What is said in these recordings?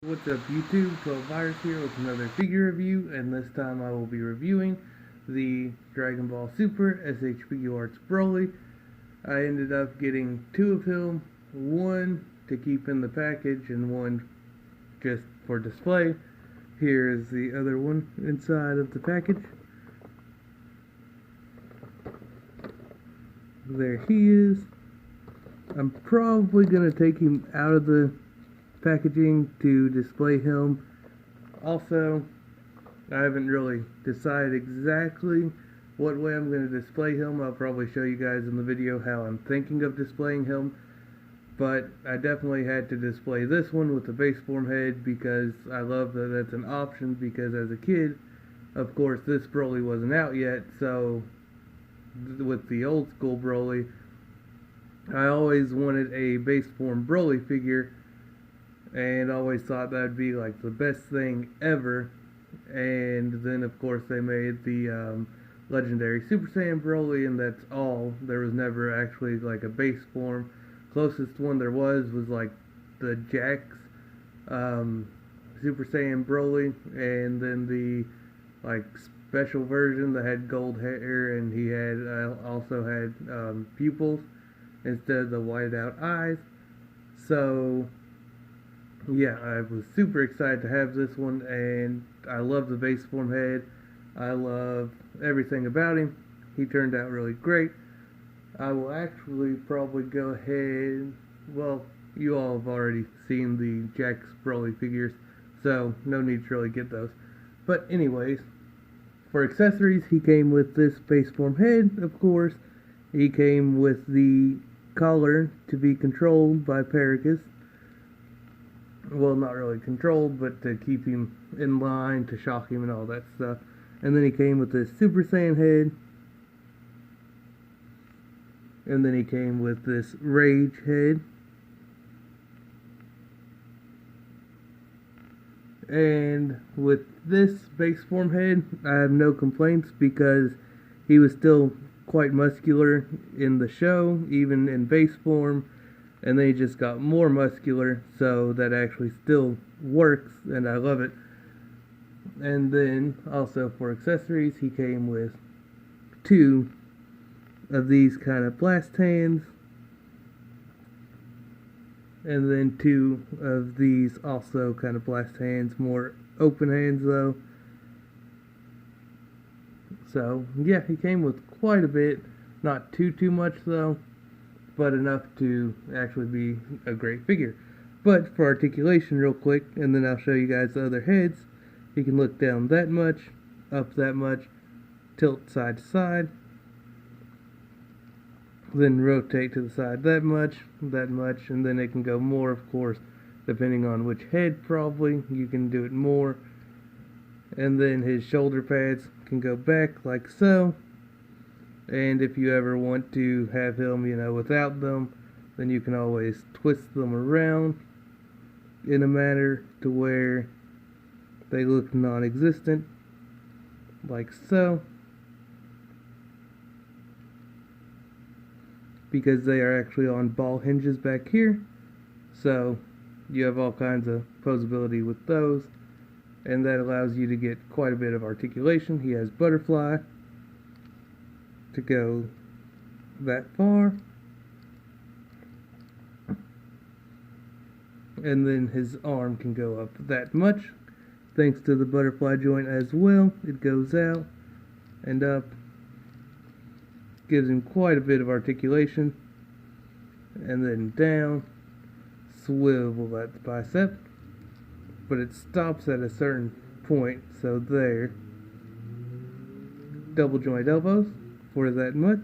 What's up YouTube, 12 Virus here with another figure review, and this time I will be reviewing the Dragon Ball Super SH Figuarts Broly. I ended up getting two of him, one to keep in the package and one just for display. Here is the other one inside of the package. There he is. I'm probably going to take him out of the packaging to display him. Also, I haven't really decided exactly what way I'm going to display him. I'll probably show you guys in the video how I'm thinking of displaying him, but I definitely had to display this one with the base form head because I love that that's an option, because as a kid, of course, this Broly wasn't out yet, so with the old school Broly, I always wanted a base form Broly figure and always thought that would be like the best thing ever. And then of course they made the legendary Super Saiyan Broly, and that's all. There was never actually like a base form. Closest one there was like the Jax Super Saiyan Broly, and then the like special version that had gold hair, and he had also had pupils instead of the white out eyes. So yeah, I was super excited to have this one, and I love the base form head. I love everything about him. He turned out really great. I will actually probably go ahead, well, you all have already seen the Jax Broly figures, so no need to really get those. But anyways, for accessories, he came with this base form head, of course. He came with the collar to be controlled by Pericus. Well, not really controlled, but to keep him in line, to shock him and all that stuff. And then he came with this Super Saiyan head. And then he came with this Rage head. And with this base form head, I have no complaints because he was still quite muscular in the show, even in base form. And then he just got more muscular, so that actually still works, and I love it. And then, also for accessories, he came with two of these kind of blast hands, and then two of these also kind of blast hands, more open hands though. So, yeah, he came with quite a bit, not too much though, but enough to actually be a great figure. But for articulation real quick, and then I'll show you guys the other heads. You can look down that much, up that much, tilt side to side, then rotate to the side that much, and then it can go more, of course, depending on which head probably, you can do it more. And then his shoulder pads can go back like so. And if you ever want to have him, without them, then you can always twist them around in a manner to where they look non-existent, like so, because they are actually on ball hinges back here. So you have all kinds of posability with those, and that allows you to get quite a bit of articulation. He has butterfly to go that far, and then his arm can go up that much thanks to the butterfly joint as well. It goes out and up, gives him quite a bit of articulation, and then down, swivel at the bicep, but it stops at a certain point, so there, double joint elbows for that much,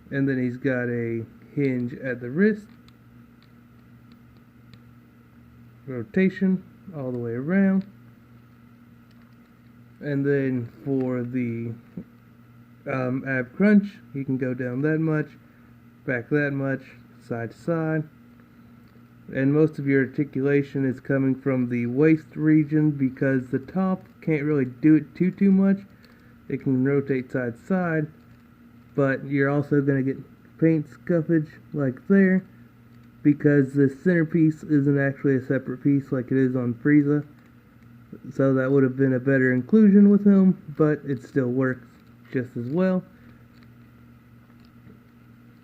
and then he's got a hinge at the wrist, rotation all the way around, and then for the ab crunch, he can go down that much, back that much, side to side, and most of your articulation is coming from the waist region because the top can't really do it too much. It can rotate side to side, but you're also going to get paint scuffage like there, because the centerpiece isn't actually a separate piece like it is on Frieza. So that would have been a better inclusion with him, but it still works just as well.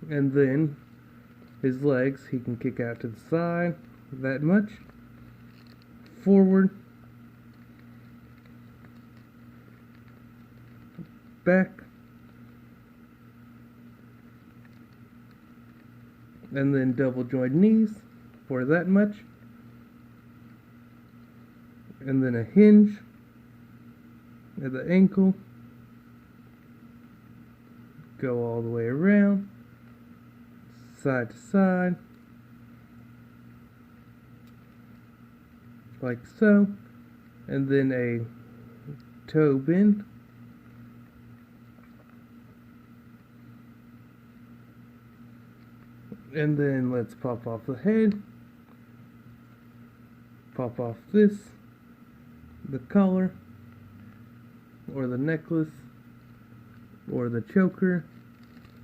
And then his legs, he can kick out to the side that much, forward, back, and then double joint knees for that much, and then a hinge at the ankle, go all the way around, side to side, like so, and then a toe bend, and then let's pop off the head, pop off this, the collar, or the necklace, or the choker,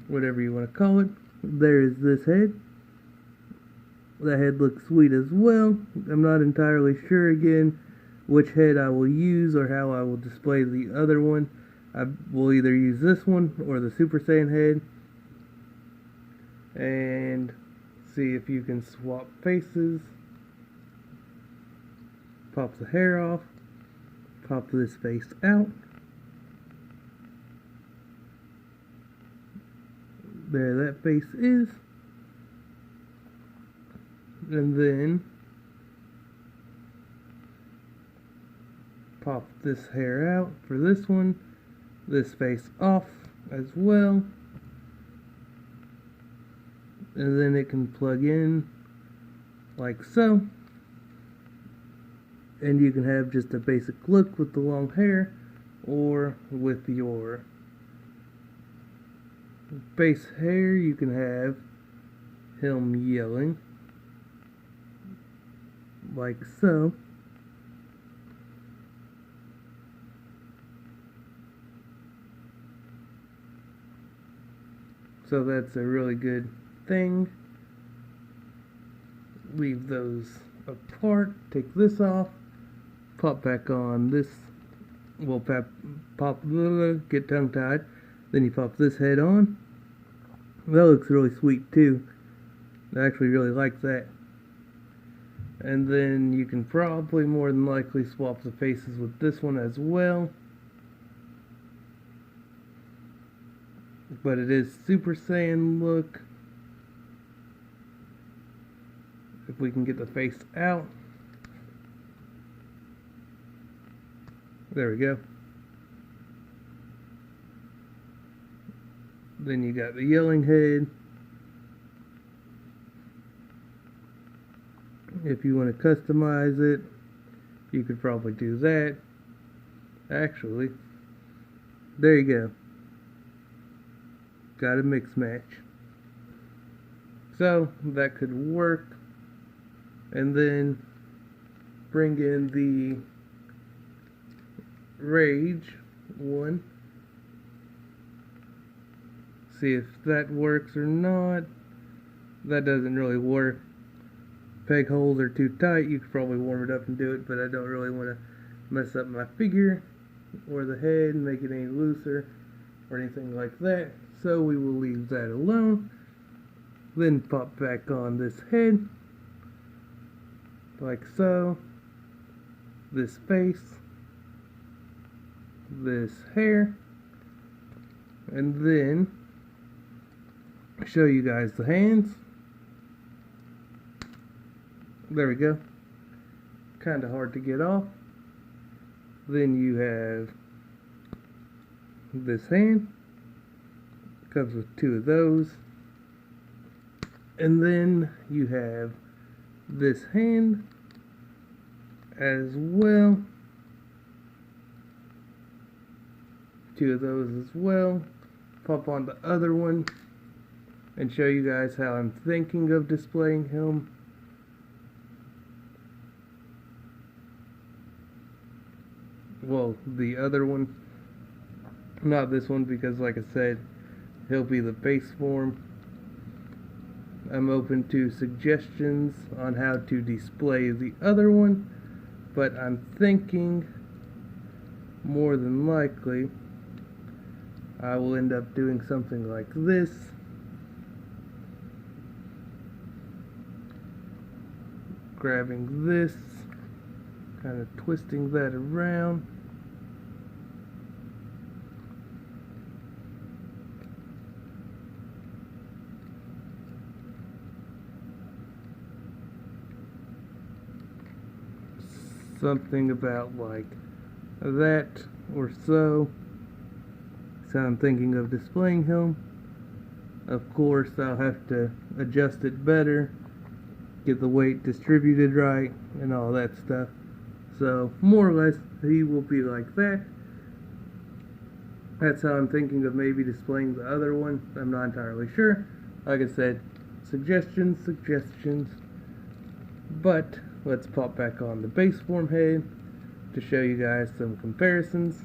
whatever you want to call it. There is this head. That head looks sweet as well. I'm not entirely sure again which head I will use or how I will display the other one. I will either use this one or the Super Saiyan head. And see if you can swap faces. Pop the hair off. Pop this face out. There that face is. And then pop this hair out for this one. This face off as well. And then it can plug in like so. And you can have just a basic look with the long hair, or with your base hair you can have him yelling like so. So that's a really good thing. Leave those apart, take this off, pop back on this, well, get tongue tied, then you pop this head on. That looks really sweet too. I actually really like that. And then you can probably more than likely swap the faces with this one as well. But it is Super Saiyan look. If we can get the face out. There we go. Then you got the yelling head. If you want to customize it, you could probably do that. Actually, there you go. Got a mix match. So that could work. And then bring in the Rage one. See if that works or not. That doesn't really work. Peg holes are too tight. You could probably warm it up and do it, but I don't really want to mess up my figure or the head and make it any looser or anything like that. So we will leave that alone. Then pop back on this head like so. This face, this hair, and then show you guys the hands. There we go. Kind of hard to get off. Then you have this hand. Comes with two of those. And then you have this hand as well. Two of those as well. Pop on the other one and show you guys how I'm thinking of displaying him. Well, the other one, not this one, because like I said, he'll be the base form. I'm open to suggestions on how to display the other one, but I'm thinking more than likely I will end up doing something like this. Grabbing this, kind of twisting that around. Something about like that or so. So I'm thinking of displaying him. Of course, I'll have to adjust it better, get the weight distributed right, and all that stuff. So more or less, he will be like that. That's how I'm thinking of maybe displaying the other one. I'm not entirely sure. Like I said, suggestions. But let's pop back on the base form head to show you guys some comparisons.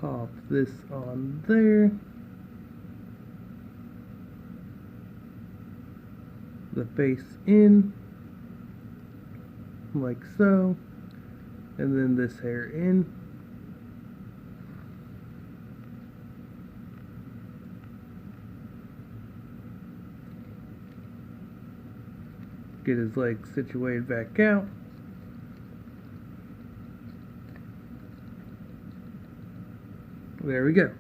Pop this on there. The base in, like so, and then this hair in. Get his legs situated back out. There we go.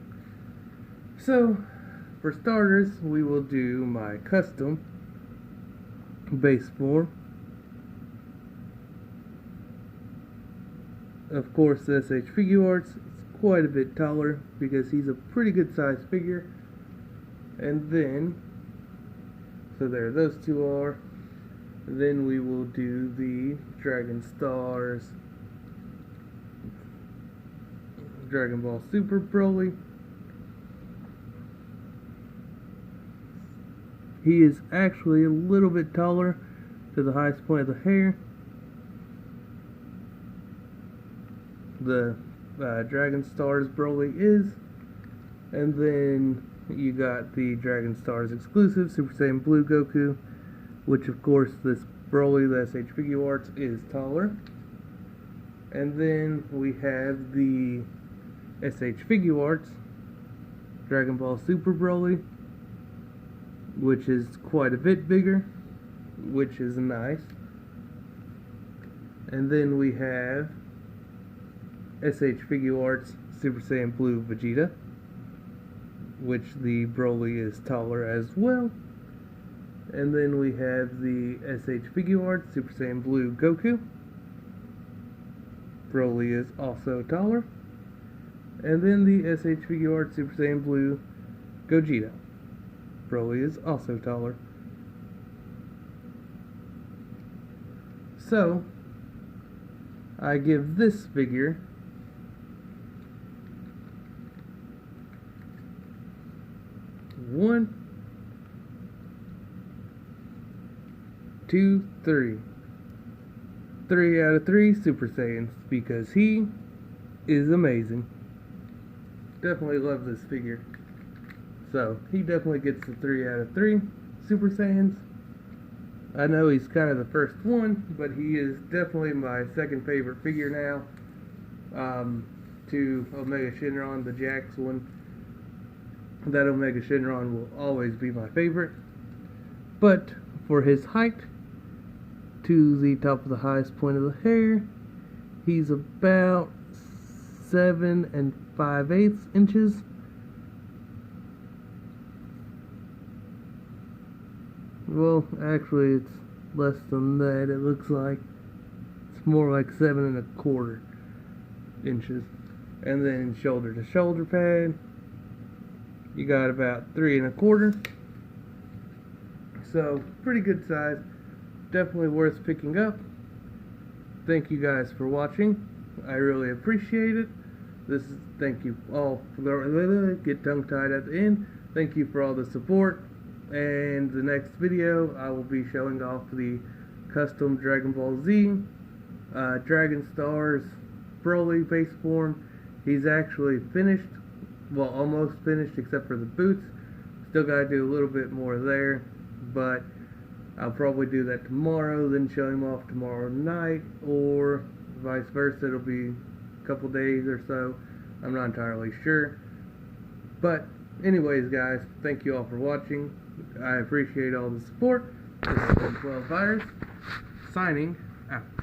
So, for starters, we will do my custom base form. Of course, SH Figuarts is quite a bit taller because he's a pretty good sized figure. And then, so there those two are. Then we will do the Dragon Stars Dragon Ball Super Broly. He is actually a little bit taller to the highest point of the hair. The Dragon Stars Broly is. And then you got the Dragon Stars exclusive Super Saiyan Blue Goku, which of course this Broly, the SH Figuarts, is taller. And then we have the SH Figuarts Dragon Ball Super Broly, which is quite a bit bigger, which is nice. And then we have SH Figuarts Super Saiyan Blue Vegeta, which the Broly is taller as well. And then we have the SH Figuarts Super Saiyan Blue Goku. Broly is also taller. And then the SH Figuarts Super Saiyan Blue Gogeta. Broly is also taller. So, I give this figure one, two, three. 3 out of 3 Super Saiyans because he is amazing. Definitely love this figure. So, he definitely gets the 3 out of 3 Super Saiyans. I know he's kind of the first one, but he is definitely my second favorite figure now. To Omega Shenron, the Jax one. That Omega Shenron will always be my favorite. But for his height, to the top of the highest point of the hair, he's about 7 5/8 inches. Well, actually it's less than that, it looks like. It's more like 7 1/4 inches. And then shoulder to shoulder pad, you got about 3 1/4. So, pretty good size. Definitely worth picking up. Thank you guys for watching. I really appreciate it. Thank you all for get tongue tied at the end. Thank you for all the support. And the next video, I will be showing off the custom Dragon Ball Z Dragon Stars Broly base form. He's actually finished, well, almost finished, except for the boots. Still gotta do a little bit more there, but I'll probably do that tomorrow, then show him off tomorrow night, or vice versa. It'll be a couple days or so. I'm not entirely sure. But anyways, guys, thank you all for watching. I appreciate all the support. This has been 12 Virus, signing out.